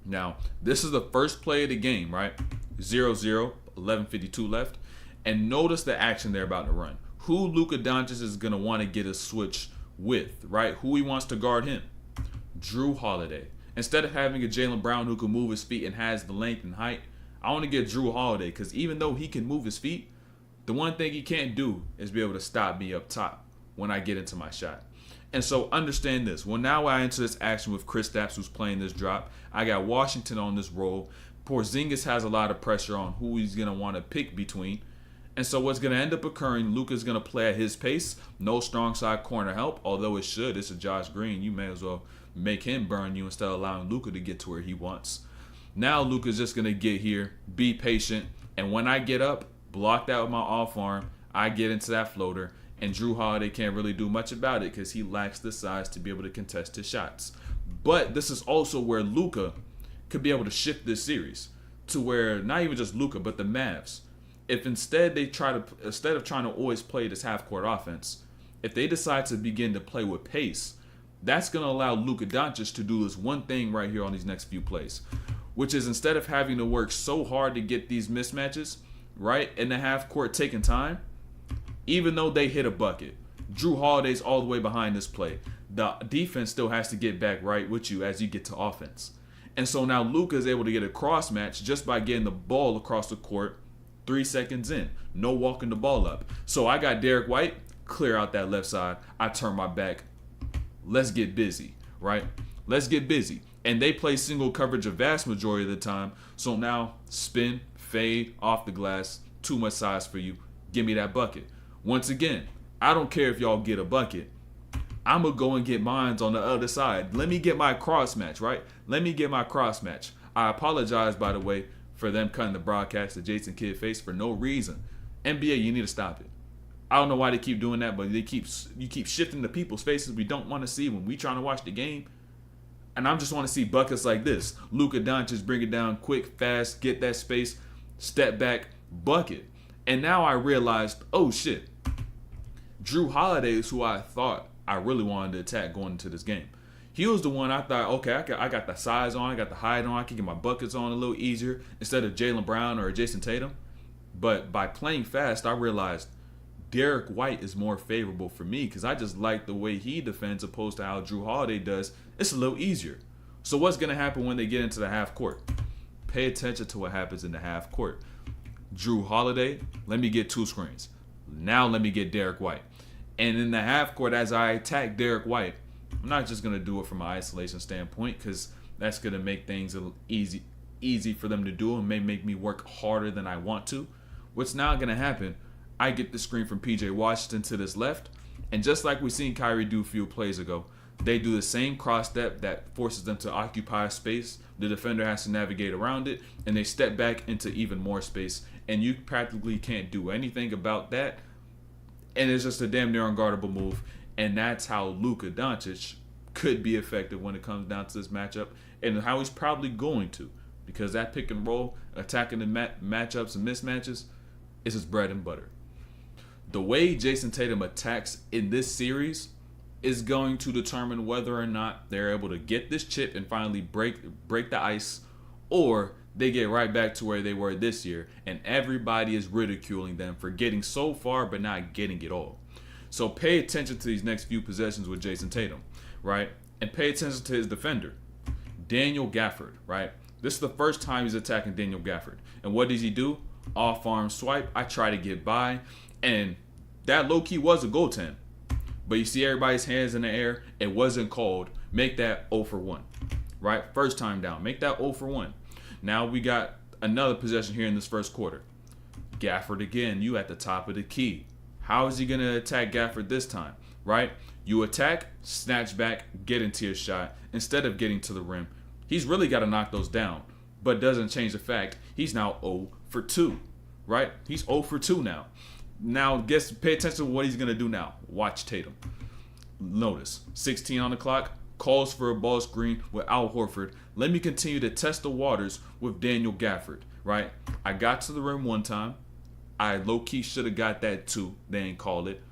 Now, this is the first play of the game, right? 0-0, 11:52 left. And notice the action they're about to run. Who Luka Doncic is going to want to get a switch with, right? Who he wants to guard him? Jrue Holiday. Instead of having a Jaylen Brown who can move his feet and has the length and height, I want to get Jrue Holiday because even though he can move his feet, the one thing he can't do is be able to stop me up top when I get into my shot. And so understand this. Well, now I enter this action with Kristaps, who's playing this drop. I got Washington on this roll. Porzingis has a lot of pressure on who he's going to want to pick between. And so what's going to end up occurring, Luka's going to play at his pace. No strong side corner help, although it should. It's a Josh Green. You may as well make him burn you instead of allowing Luka to get to where he wants. Now Luka's just going to get here, be patient, and when I get up, block that with my off arm, I get into that floater, and Jrue Holiday can't really do much about it because he lacks the size to be able to contest his shots. But this is also where Luka could be able to shift this series to where not even just Luka, but the Mavs. If instead of trying to always play this half-court offense, if they decide to begin to play with pace, that's going to allow Luka Doncic to do this one thing right here on these next few plays, which is instead of having to work so hard to get these mismatches, right, in the half-court taking time, even though they hit a bucket, Jrue Holiday's all the way behind this play. The defense still has to get back right with you as you get to offense. And so now Luka is able to get a cross match just by getting the ball across the court 3 seconds in. No walking the ball up. So I got Derek White, clear out that left side. I turn my back. Let's get busy, right? Let's get busy. And they play single coverage a vast majority of the time. So now spin, fade, off the glass, too much size for you. Give me that bucket. Once again, I don't care if y'all get a bucket. I'm going to go and get mines on the other side. Let me get my cross match, right? Let me get my cross match. I apologize, by the way, for them cutting the broadcast to Jason Kidd face for no reason. NBA, you need to stop it. I don't know why they keep doing that, but you keep shifting the people's faces we don't want to see when we trying to watch the game. And I just want to see buckets like this. Luka Doncic bring it down quick, fast, get that space, step back, bucket. And now I realized, oh shit, Jrue Holiday is who I thought I really wanted to attack going into this game. He was the one I thought, okay, I got the size on, I got the height on, I can get my buckets on a little easier instead of Jaylen Brown or Jayson Tatum. But by playing fast, I realized Derek White is more favorable for me because I just like the way he defends opposed to how Jrue Holiday does. It's a little easier. So what's going to happen when they get into the half court? Pay attention to what happens in the half court. Jrue Holiday, let me get 2 screens. Now let me get Derek White. And in the half court, as I attack Derek White, I'm not just going to do it from an isolation standpoint because that's going to make things a little easy for them to do and may make me work harder than I want to. What's now going to happen, I get the screen from PJ Washington to this left, and just like we seen Kyrie do a few plays ago, they do the same cross step that forces them to occupy space. The defender has to navigate around it, and they step back into even more space, and you practically can't do anything about that. And it's just a damn near unguardable move. And that's how Luka Doncic could be effective when it comes down to this matchup. And how he's probably going to. Because that pick and roll, attacking the matchups and mismatches, is his bread and butter. The way Jayson Tatum attacks in this series is going to determine whether or not they're able to get this chip and finally break the ice, or they get right back to where they were this year, and everybody is ridiculing them for getting so far but not getting it all. So pay attention to these next few possessions with Jayson Tatum, right? And pay attention to his defender, Daniel Gafford, right? This is the first time he's attacking Daniel Gafford. And what does he do? Off-arm swipe. I try to get by, and that low-key was a goaltend. But you see everybody's hands in the air. It wasn't called. Make that 0 for 1, right? First time down. Make that 0 for 1. Now we got another possession here in this first quarter. Gafford again, you at the top of the key. How is he going to attack Gafford this time, right? You attack, snatch back, get into your shot instead of getting to the rim. He's really got to knock those down, but doesn't change the fact he's now 0 for 2, right? He's 0 for 2 now. Now, pay attention to what he's going to do now. Watch Tatum. Notice, 16 on the clock, calls for a ball screen with Al Horford. Let me continue to test the waters with Daniel Gafford, right? I got to the rim one time. I low-key should have got that too. They ain't called it.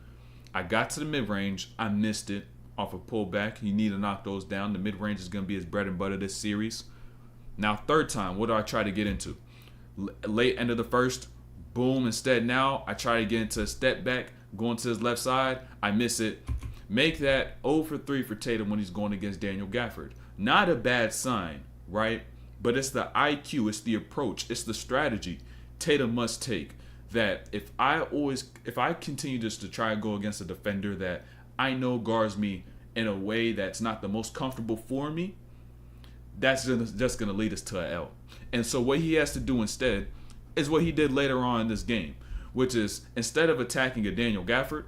I got to the mid-range. I missed it off a pullback. You need to knock those down. The mid-range is going to be his bread and butter this series. Now, third time, what do I try to get into? Late end of the first, boom. Instead, now I try to get into a step back, going to his left side. I miss it. Make that 0 for 3 for Tatum when he's going against Daniel Gafford. Not a bad sign, right? But it's the IQ, it's the approach, it's the strategy Tatum must take. That if I continue just to try and go against a defender that I know guards me in a way that's not the most comfortable for me, that's just going to lead us to an L. And so what he has to do instead is what he did later on in this game, which is instead of attacking a Daniel Gafford,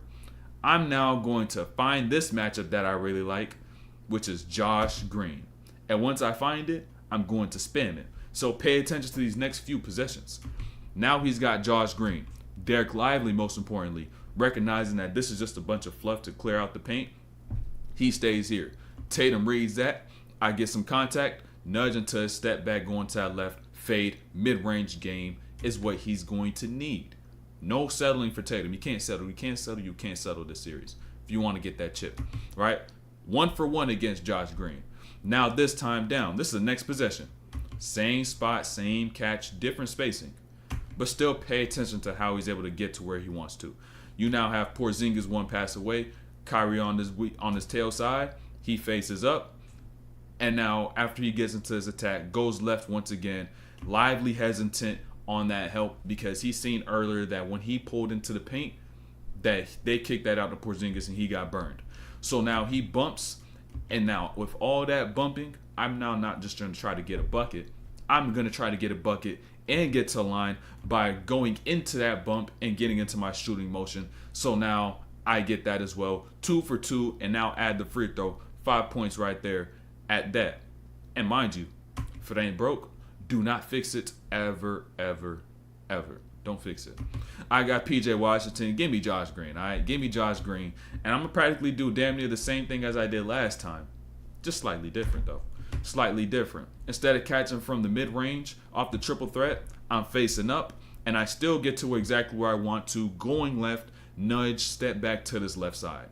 I'm now going to find this matchup that I really like, which is Josh Green. And once I find it, I'm going to spam it. So pay attention to these next few possessions. Now he's got Josh Green. Derek Lively, most importantly, recognizing that this is just a bunch of fluff to clear out the paint. He stays here. Tatum reads that. I get some contact, nudge into a step back, going to that left, fade, mid-range game is what he's going to need. No settling for Tatum. You can't settle. You can't settle. You can't settle this series if you want to get that chip, right? 1 for 1 against Josh Green. Now this time down. This is the next possession. Same spot, same catch, different spacing. But still pay attention to how he's able to get to where he wants to. You now have Porzingis 1 pass away. Kyrie on his tail side. He faces up. And now after he gets into his attack, goes left once again. Lively hesitant on that help because he's seen earlier that when he pulled into the paint, that they kicked that out to Porzingis and he got burned. So now he bumps. And now with all that bumping, I'm now not just going to try to get a bucket. I'm going to try to get a bucket and get to the line by going into that bump and getting into my shooting motion. So now I get that as well. 2 for 2 and now add the free throw. 5 points right there at that. And mind you, if it ain't broke, do not fix it ever, ever, ever. Don't fix it. I got PJ Washington. Give me Josh Green. All right, give me Josh Green. And I'm going to practically do damn near the same thing as I did last time. Just slightly different, though. Slightly different. Instead of catching from the mid-range off the triple threat, I'm facing up. And I still get to exactly where I want to. Going left, nudge, step back to this left side.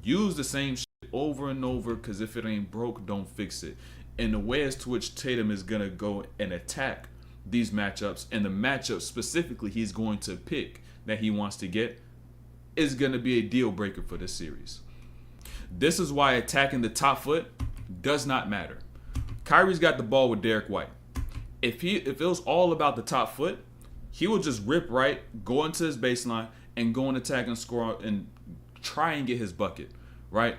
Use the same shit over and over because if it ain't broke, don't fix it. And the way as to which Tatum is going to go and attack these matchups and the matchup specifically he's going to pick that he wants to get is going to be a deal breaker for this series. This is why attacking the top foot does not matter. Kyrie's got the ball with Derek White. If it was all about the top foot, he would just rip right, go into his baseline, and go and attack and score and try and get his bucket, right?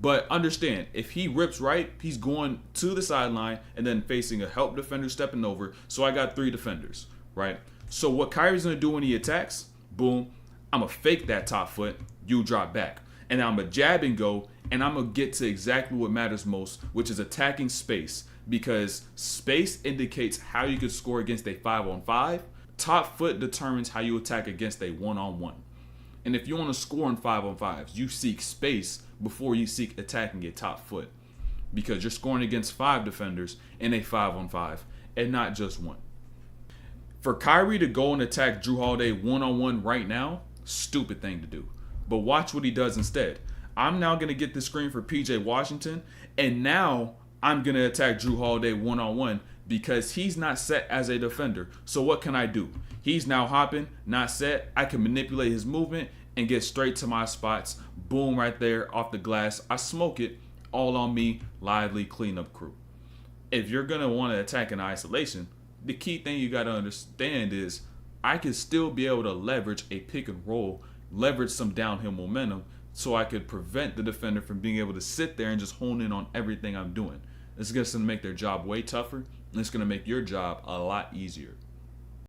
But understand, if he rips right, he's going to the sideline and then facing a help defender stepping over. So I got 3 defenders, right? So what Kyrie's going to do when he attacks, boom, I'm going to fake that top foot, you drop back. And I'm going to jab and go, and I'm going to get to exactly what matters most, which is attacking space. Because space indicates how you can score against a 5-on-5. Top foot determines how you attack against a 1-on-1. And if you want to score in 5-on-5s, you seek space before you seek attacking a top foot. Because you're scoring against 5 defenders in a 5-on-5 and not just 1. For Kyrie to go and attack Jrue Holiday 1-on-1 right now, stupid thing to do. But watch what he does instead. I'm now going to get the screen for PJ Washington, and now I'm going to attack Jrue Holiday 1-on-1 because he's not set as a defender. So what can I do? He's now hopping, not set. I can manipulate his movement and get straight to my spots. Boom, right there off the glass. I smoke it. All on me, Lively cleanup crew. If you're going to want to attack in isolation, the key thing you got to understand is I can still be able to leverage a pick and roll, leverage some downhill momentum so I could prevent the defender from being able to sit there and just hone in on everything I'm doing. It's going to make their job way tougher, and it's going to make your job a lot easier.